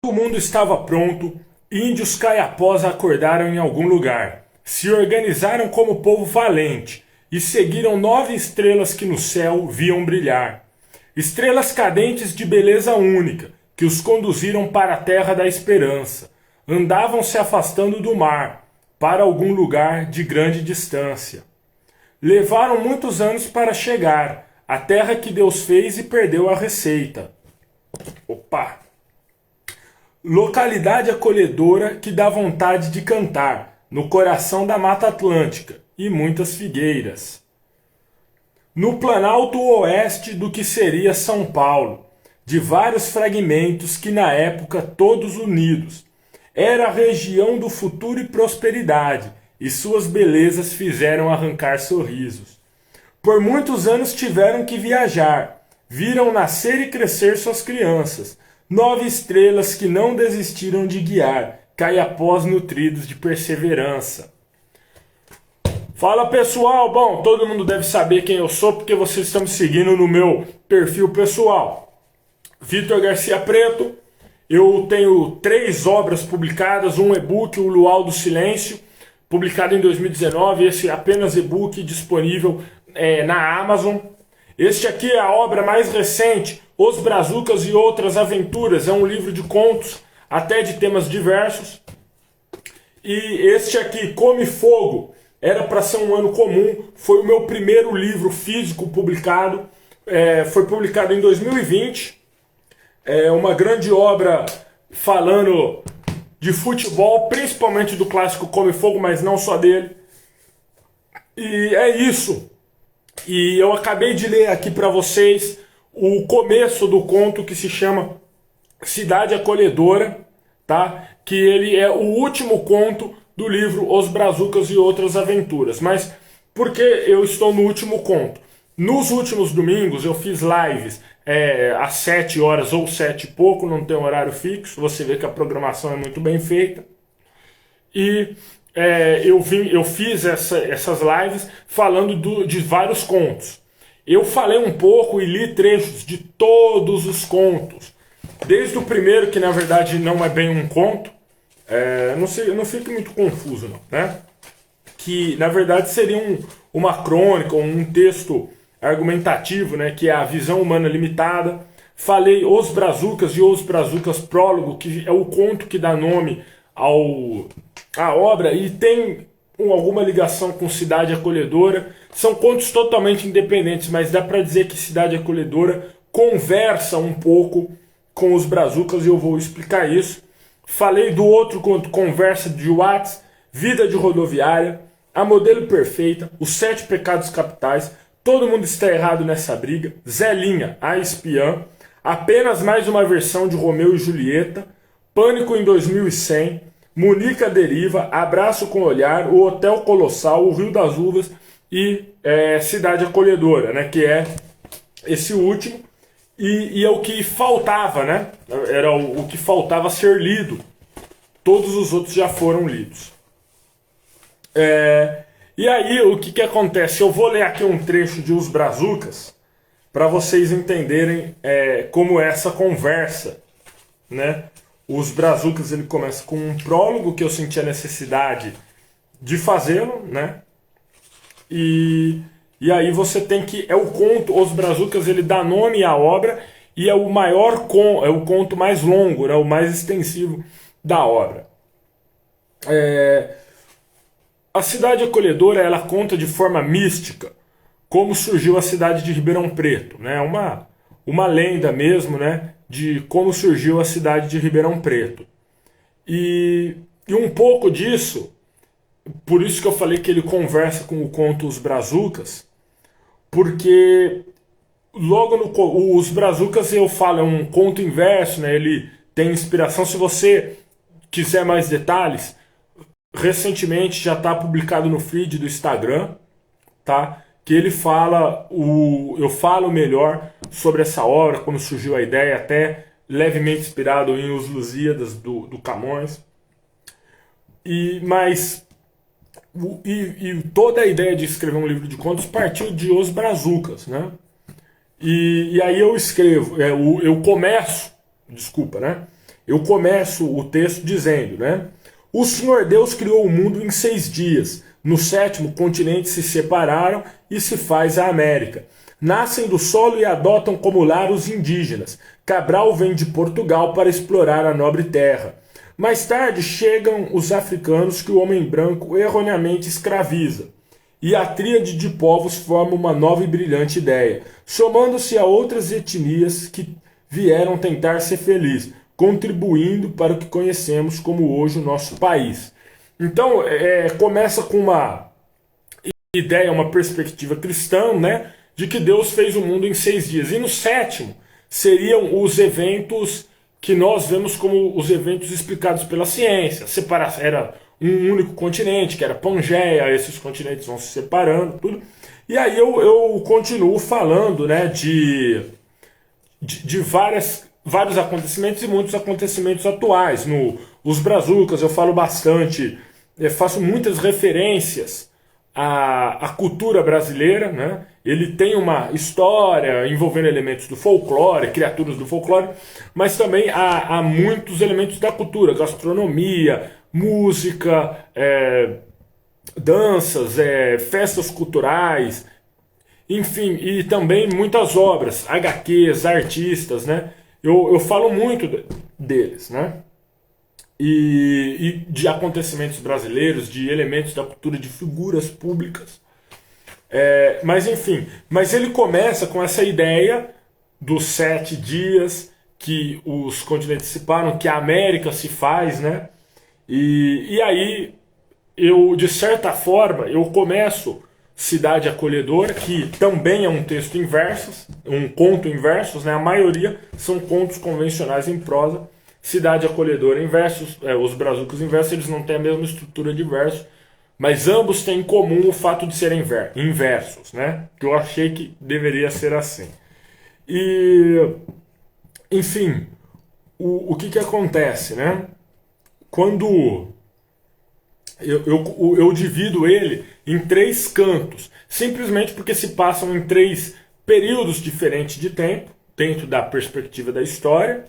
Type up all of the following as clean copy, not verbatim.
O mundo estava pronto, índios caiapós acordaram em algum lugar, se organizaram como povo valente e seguiram 9 estrelas que no céu viam brilhar. Estrelas cadentes de beleza única, que os conduziram para a terra da esperança. Andavam se afastando do mar, para algum lugar de grande distância. Levaram muitos anos para chegar, à terra que Deus fez e perdeu a receita. Opa! Localidade acolhedora que dá vontade de cantar, no coração da Mata Atlântica, e muitas figueiras. No planalto oeste do que seria São Paulo, de vários fragmentos que na época todos unidos, era a região do futuro e prosperidade, e suas belezas fizeram arrancar sorrisos. Por muitos anos tiveram que viajar, viram nascer e crescer suas crianças, 9 estrelas que não desistiram de guiar, caiapós nutridos de perseverança. Fala pessoal, bom, todo mundo deve saber quem eu sou porque vocês estão me seguindo no meu perfil pessoal. Vitor Garcia Preto, eu tenho 3 obras publicadas, um e-book, o Luau do Silêncio, publicado em 2019, esse apenas e-book disponível na Amazon. Este aqui é a obra mais recente, Os Brazucas e Outras Aventuras, é um livro de contos, até de temas diversos. E este aqui, Come Fogo, era para ser um ano comum, foi o meu primeiro livro físico publicado, foi publicado em 2020. É uma grande obra falando de futebol, principalmente do clássico Come Fogo, mas não só dele. E é isso. E eu acabei de ler aqui para vocês o começo do conto que se chama Cidade Acolhedora, tá? Que ele é o último conto do livro Os Brazucas e Outras Aventuras. Mas por que eu estou no último conto? Nos últimos domingos eu fiz lives às 7 horas ou 7 e pouco, não tem horário fixo, você vê que a programação é muito bem feita. E eu fiz essas lives falando de vários contos. Eu falei um pouco e li trechos de todos os contos. Desde o primeiro, que na verdade não é bem um conto, não fique muito confuso não, né? Que na verdade seria uma crônica, um texto argumentativo, né? Que é a visão humana limitada. Falei Os Brazucas e Os Brazucas Prólogo, que é o conto que dá nome a obra e tem alguma ligação com Cidade Acolhedora. São contos totalmente independentes, mas dá para dizer que Cidade Acolhedora conversa um pouco com Os Brazucas e eu vou explicar isso. Falei do outro conto, Conversa de Watts, Vida de Rodoviária, A Modelo Perfeita, Os 7 Pecados Capitais, Todo Mundo Está Errado Nessa Briga, Zelinha, a Espiã, Apenas Mais Uma Versão de Romeu e Julieta, Pânico em 2100, Munica Deriva, Abraço com Olhar, O Hotel Colossal, O Rio das Uvas e Cidade Acolhedora, né, que é esse último. E é o que faltava, né? Era o que faltava ser lido. Todos os outros já foram lidos. E aí, o que acontece? Eu vou ler aqui um trecho de Os Brazucas para vocês entenderem como é essa conversa, né? Os Brazucas, ele começa com um prólogo que eu senti a necessidade de fazê-lo, né? E aí você tem que... É o conto, Os Brazucas, ele dá nome à obra e é o é o conto mais longo, né? O mais extensivo da obra. A Cidade Acolhedora, ela conta de forma mística como surgiu a cidade de Ribeirão Preto, né? Uma lenda mesmo, né? De como surgiu a cidade de Ribeirão Preto. E um pouco disso, por isso que eu falei que ele conversa com o conto Os Brazucas, porque logo no Os Brazucas eu falo, é um conto inverso, né? Ele tem inspiração. Se você quiser mais detalhes, recentemente já está publicado no feed do Instagram, tá? Que ele fala, eu falo melhor sobre essa obra, como surgiu a ideia, até levemente inspirado em Os Lusíadas do Camões. Mas toda a ideia de escrever um livro de contos partiu de Os Brazucas, né? E aí eu escrevo, eu começo, desculpa, né? Eu começo o texto dizendo, né? O Senhor Deus criou o mundo em 6 dias. No sétimo, continentes se separaram e se faz a América. Nascem do solo e adotam como lar os indígenas. Cabral vem de Portugal para explorar a nobre terra. Mais tarde chegam os africanos que o homem branco erroneamente escraviza. E a tríade de povos forma uma nova e brilhante ideia, somando-se a outras etnias que vieram tentar ser felizes, contribuindo para o que conhecemos como hoje o nosso país. Então, começa com uma ideia, uma perspectiva cristã, né, de que Deus fez o mundo em 6 dias. E no sétimo seriam os eventos que nós vemos como os eventos explicados pela ciência. Era um único continente, que era Pangeia, esses continentes vão se separando, tudo. E aí eu continuo falando, né, de vários acontecimentos e muitos acontecimentos atuais. Os Brazucas eu falo bastante, faço muitas referências à cultura brasileira, né? Ele tem uma história envolvendo elementos do folclore, criaturas do folclore, mas também há muitos elementos da cultura, gastronomia, música, danças, festas culturais, enfim, e também muitas obras, HQs, artistas, né? Eu falo muito deles, né? E de acontecimentos brasileiros, de elementos da cultura, de figuras públicas. Mas enfim, mas ele começa com essa ideia dos 7 dias que os continentes se separam, que a América se faz, né? E aí, de certa forma, eu começo Cidade Acolhedora, que também é um texto em versos, um conto em versos, né? A maioria são contos convencionais em prosa. Cidade Acolhedora em versos, os Brazucas em versos, eles não têm a mesma estrutura de verso, mas ambos têm em comum o fato de serem em versos, né? Que eu achei que deveria ser assim. E, enfim, o que acontece, né? Quando eu divido ele em 3 cantos, simplesmente porque se passam em 3 períodos diferentes de tempo, dentro da perspectiva da história,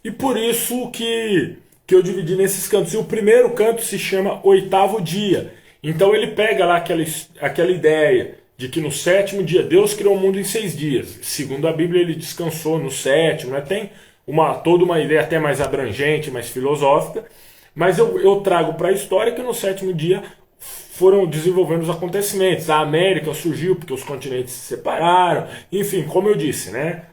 e por isso que eu dividi nesses cantos. E o primeiro canto se chama Oitavo Dia. Então ele pega lá aquela ideia de que no 7º dia Deus criou o mundo em 6 dias. Segundo a Bíblia, ele descansou no 7º, né? Tem toda uma ideia até mais abrangente, mais filosófica, mas eu trago para a história que no 7º dia foram desenvolvendo os acontecimentos. A América surgiu porque os continentes se separaram. Enfim, como eu disse, né?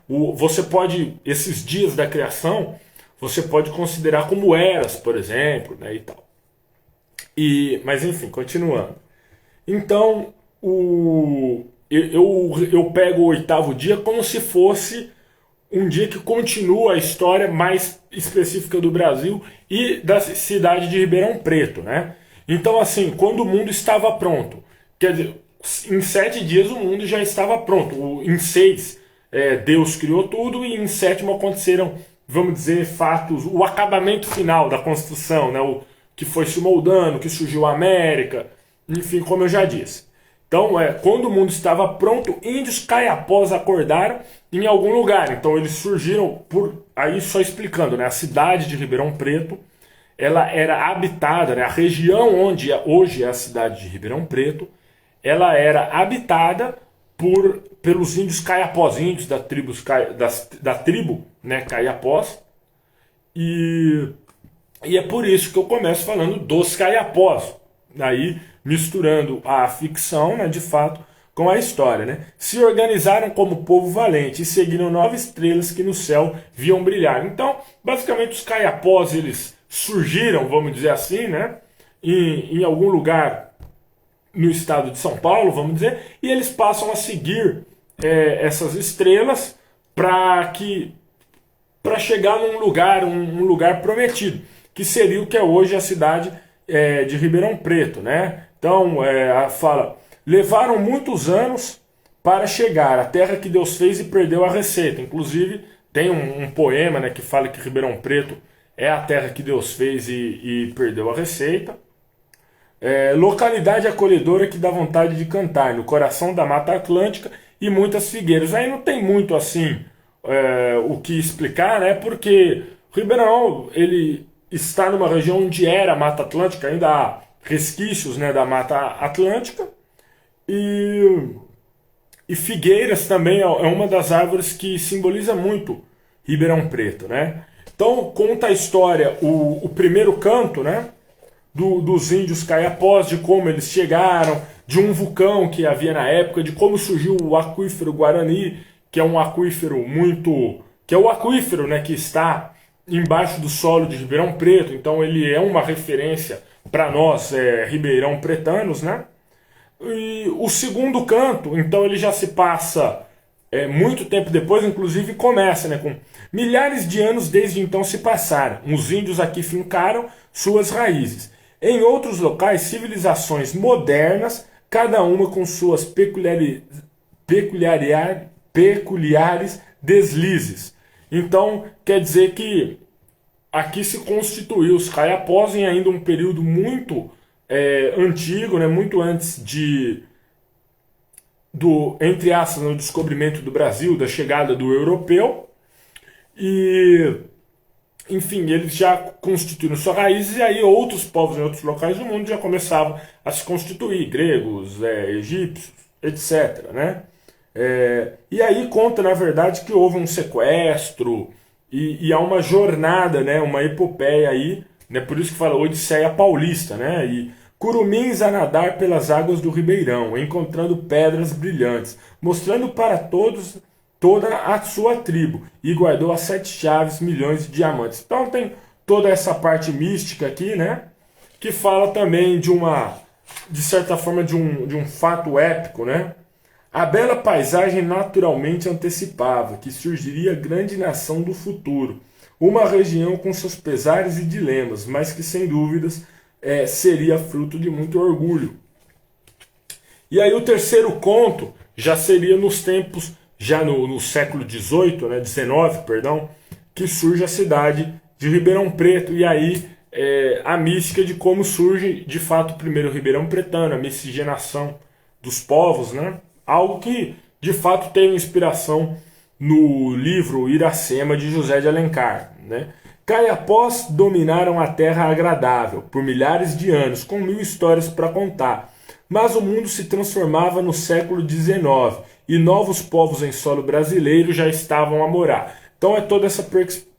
Esses dias da criação, você pode considerar como eras, por exemplo, né, e tal. Mas enfim, continuando. Então, eu pego o 8º dia como se fosse um dia que continua a história mais específica do Brasil e da cidade de Ribeirão Preto, né? Então, assim, quando o mundo estava pronto, quer dizer, em 7 dias o mundo já estava pronto. Em 6, Deus criou tudo, e em 7º aconteceram, vamos dizer, fatos, o acabamento final da construção, né? O que foi se moldando, que surgiu a América, enfim, como eu já disse. Então, quando o mundo estava pronto, índios caiapós acordaram em algum lugar. Então, eles surgiram aí só explicando, né? A cidade de Ribeirão Preto, ela era habitada, né? A região onde hoje é a cidade de Ribeirão Preto, ela era habitada pelos índios caiapós, índios da tribo, né, caiapós. E é por isso que eu começo falando dos caiapós, aí misturando a ficção, né, de fato, com a história, né? Se organizaram como povo valente e seguiram 9 estrelas que no céu viam brilhar. Então, basicamente, os caiapós, eles surgiram, vamos dizer assim, né, em algum lugar no estado de São Paulo, vamos dizer, e eles passam a seguir essas estrelas para chegar num lugar, um lugar prometido, que seria o que é hoje a cidade de Ribeirão Preto, né? Então, fala, levaram muitos anos para chegar à terra que Deus fez e perdeu a receita. Inclusive, tem um poema, né, que fala que Ribeirão Preto é a terra que Deus fez e perdeu a receita. Localidade acolhedora que dá vontade de cantar, no coração da Mata Atlântica e muitas figueiras. Aí não tem muito assim o que explicar, né? Porque Ribeirão, ele está numa região onde era Mata Atlântica, ainda há resquícios, né, da Mata Atlântica, e, e figueiras também é uma das árvores que simboliza muito Ribeirão Preto, né? Então conta a história, o primeiro canto, né, dos índios caiapós, de como eles chegaram, de um vulcão que havia na época, de como surgiu o aquífero Guarani, que é um aquífero que é o aquífero, né, que está embaixo do solo de Ribeirão Preto, então ele é uma referência para nós, ribeirão pretanos, né? E o segundo canto, então ele já se passa muito tempo depois, inclusive começa, né, com milhares de anos desde então se passaram. Os índios aqui fincaram suas raízes. Em outros locais, civilizações modernas, cada uma com suas peculiares deslizes. Então, quer dizer que aqui se constituiu os caiapós em ainda um período muito antigo, né, muito antes do, entre aspas, no descobrimento do Brasil, da chegada do europeu. E, enfim, eles já constituíram suas raízes, e aí outros povos em outros locais do mundo já começavam a se constituir, gregos, egípcios, etc., né? E aí conta, na verdade, que houve um sequestro e há uma jornada, né, uma epopeia aí, né, por isso que fala Odisseia Paulista, né? E curumins a nadar pelas águas do Ribeirão, encontrando pedras brilhantes, mostrando para todos toda a sua tribo, e guardou as 7 chaves, milhões de diamantes. Então tem toda essa parte mística aqui, né? Que fala também de certa forma, de um fato épico, né? A bela paisagem naturalmente antecipava que surgiria a grande nação do futuro, uma região com seus pesares e dilemas, mas que sem dúvidas seria fruto de muito orgulho. E aí o terceiro conto já seria nos tempos, já no século XVIII, né, XIX, perdão, que surge a cidade de Ribeirão Preto, e aí a mística de como surge de fato o primeiro Ribeirão Pretano, a miscigenação dos povos, né? Algo que de fato tem inspiração no livro Iracema de José de Alencar, né? Caiapós dominaram a terra agradável por milhares de anos, com 1000 histórias para contar. Mas o mundo se transformava no século XIX e novos povos em solo brasileiro já estavam a morar. Então é toda essa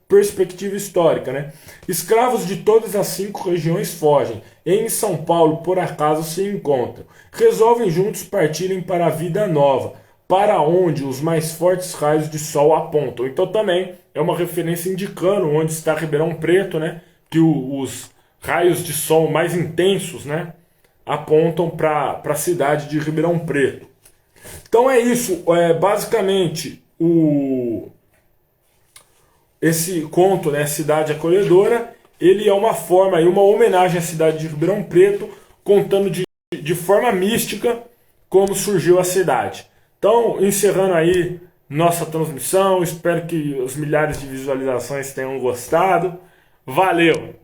perspectiva histórica, né? Escravos de todas as 5 regiões fogem, e em São Paulo por acaso se encontram. Resolvem juntos partirem para a vida nova, para onde os mais fortes raios de sol apontam. Então também é uma referência indicando onde está Ribeirão Preto, né? Que os raios de sol mais intensos, né, apontam para a cidade de Ribeirão Preto. Então é isso, basicamente esse conto, né, Cidade Acolhedora, ele é uma forma, uma homenagem à cidade de Ribeirão Preto, contando de forma mística como surgiu a cidade. Então, encerrando aí nossa transmissão, espero que os milhares de visualizações tenham gostado. Valeu!